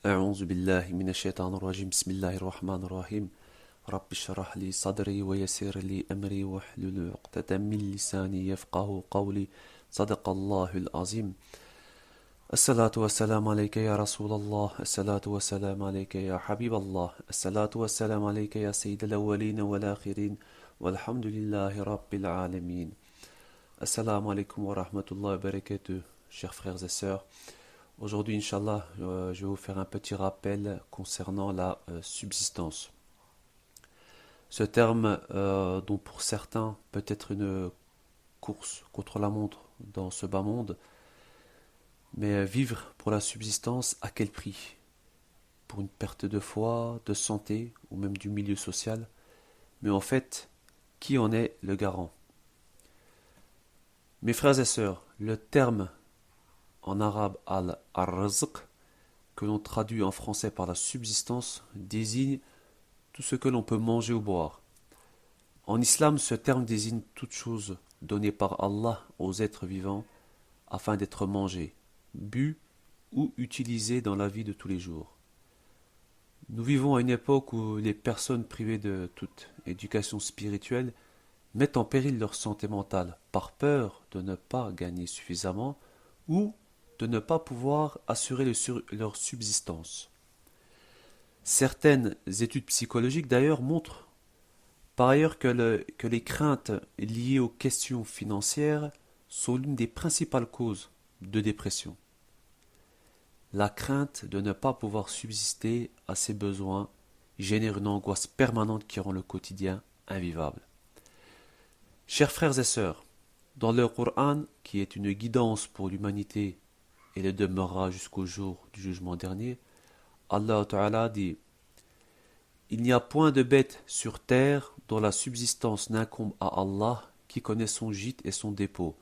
أعوذ بالله من الشيطان الرجيم بسم الله الرحمن الرحيم رب اشرح لي صدري ويسر لي أمري واحلل عقدة من لساني يفقه قولي صدق الله العظيم الصلاة والسلام عليك يا رسول الله الصلاة والسلام عليك يا حبيب الله الصلاة والسلام عليك يا سيد الأولين والآخرين والحمد لله رب العالمين. Assalamu alaikum wa rahmatullahi wa barakatuh, chers frères et sœurs. Aujourd'hui, Inch'Allah, je vais vous faire un petit rappel concernant la subsistance. Ce terme, dont pour certains peut être une course contre la montre dans ce bas monde, mais vivre pour la subsistance, à quel prix? Pour une perte de foi, de santé ou même du milieu social? Mais en fait, qui en est le garant? Mes frères et sœurs, le terme en arabe al-rizq, que l'on traduit en français par la subsistance, désigne tout ce que l'on peut manger ou boire. En islam, ce terme désigne toute chose donnée par Allah aux êtres vivants afin d'être mangée, bu ou utilisée dans la vie de tous les jours. Nous vivons à une époque où les personnes privées de toute éducation spirituelle mettent en péril leur santé mentale par peur de ne pas gagner suffisamment ou de ne pas pouvoir assurer leur subsistance. Certaines études psychologiques d'ailleurs montrent par ailleurs que les craintes liées aux questions financières sont l'une des principales causes de dépression. La crainte de ne pas pouvoir subsister à ses besoins génère une angoisse permanente qui rend le quotidien invivable. Chers frères et sœurs, dans le Coran, qui est une guidance pour l'humanité et le demeurera jusqu'au jour du jugement dernier, Allah Ta'ala dit: il n'y a point de bête sur terre dont la subsistance n'incombe à Allah, qui connaît son gîte et son dépôt.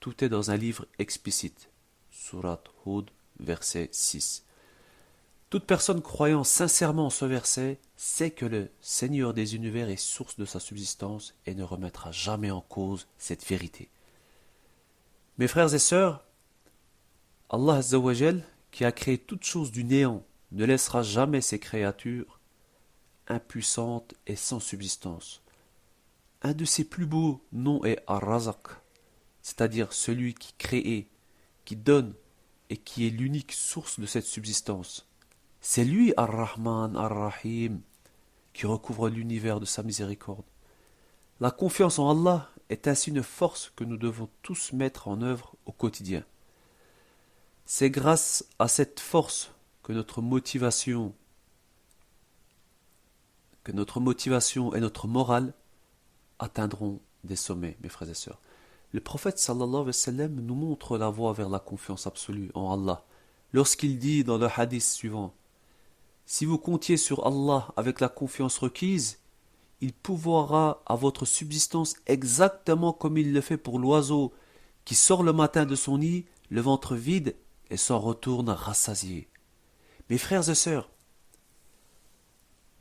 Tout est dans un livre explicite. Surat Hud, verset 6. Toute personne croyant sincèrement en ce verset sait que le Seigneur des univers est source de sa subsistance et ne remettra jamais en cause cette vérité. Mes frères et sœurs, Allah Azza wa Jal, qui a créé toute chose du néant, ne laissera jamais ses créatures impuissantes et sans subsistance. Un de ses plus beaux noms est Ar-Razaq, c'est-à-dire celui qui crée, qui donne et qui est l'unique source de cette subsistance. C'est lui, Ar-Rahman, Ar-Rahim, qui recouvre l'univers de sa miséricorde. La confiance en Allah est ainsi une force que nous devons tous mettre en œuvre au quotidien. C'est grâce à cette force que notre motivation et notre morale atteindront des sommets, mes frères et sœurs. Le prophète sallallahu alayhi wa sallam nous montre la voie vers la confiance absolue en Allah lorsqu'il dit dans le hadith suivant: si vous comptiez sur Allah avec la confiance requise, il pourvoira à votre subsistance exactement comme il le fait pour l'oiseau qui sort le matin de son nid, le ventre vide, et s'en retourne rassasié. Mes frères et sœurs,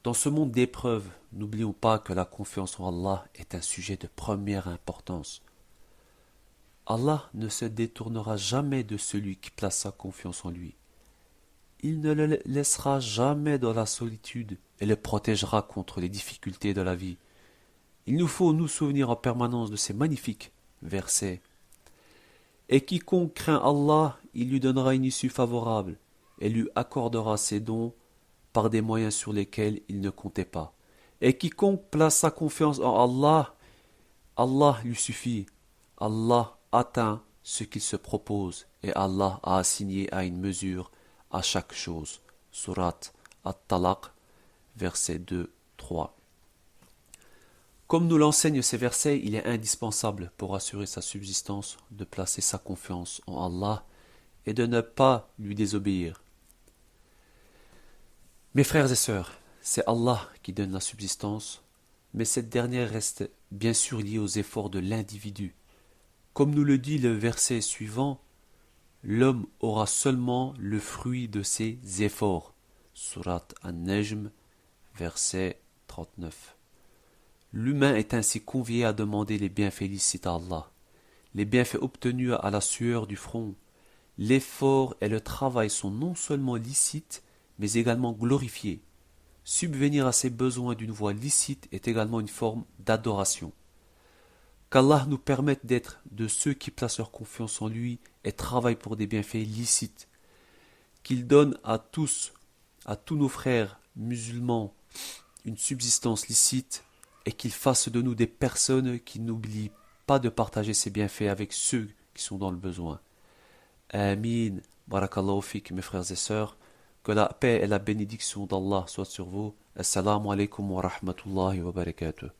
dans ce monde d'épreuves, n'oublions pas que la confiance en Allah est un sujet de première importance. Allah ne se détournera jamais de celui qui place sa confiance en lui. Il ne le laissera jamais dans la solitude et le protégera contre les difficultés de la vie. Il nous faut nous souvenir en permanence de ces magnifiques versets. Et quiconque craint Allah, il lui donnera une issue favorable et lui accordera ses dons par des moyens sur lesquels il ne comptait pas. Et quiconque place sa confiance en Allah, Allah lui suffit. Allah atteint ce qu'il se propose et Allah a assigné à une mesure à chaque chose. Surat At-Talaq, versets 2, 3. Comme nous l'enseignent ces versets, il est indispensable pour assurer sa subsistance de placer sa confiance en Allah et de ne pas lui désobéir. Mes frères et sœurs, c'est Allah qui donne la subsistance, mais cette dernière reste bien sûr liée aux efforts de l'individu. Comme nous le dit le verset suivant, l'homme aura seulement le fruit de ses efforts. Surat An-Najm, verset 39. L'humain est ainsi convié à demander les bienfaits licites à Allah, les bienfaits obtenus à la sueur du front. L'effort et le travail sont non seulement licites, mais également glorifié. Subvenir à ses besoins d'une voie licite est également une forme d'adoration. Qu'Allah nous permette d'être de ceux qui placent leur confiance en lui et travaillent pour des bienfaits licites. Qu'il donne à tous nos frères musulmans, une subsistance licite et qu'il fasse de nous des personnes qui n'oublient pas de partager ses bienfaits avec ceux qui sont dans le besoin. Amin. Barakallahu fik, mes frères et sœurs. Que la paix et la bénédiction d'Allah soient sur vous. Assalamu alaikum wa rahmatullahi wa barakatuh.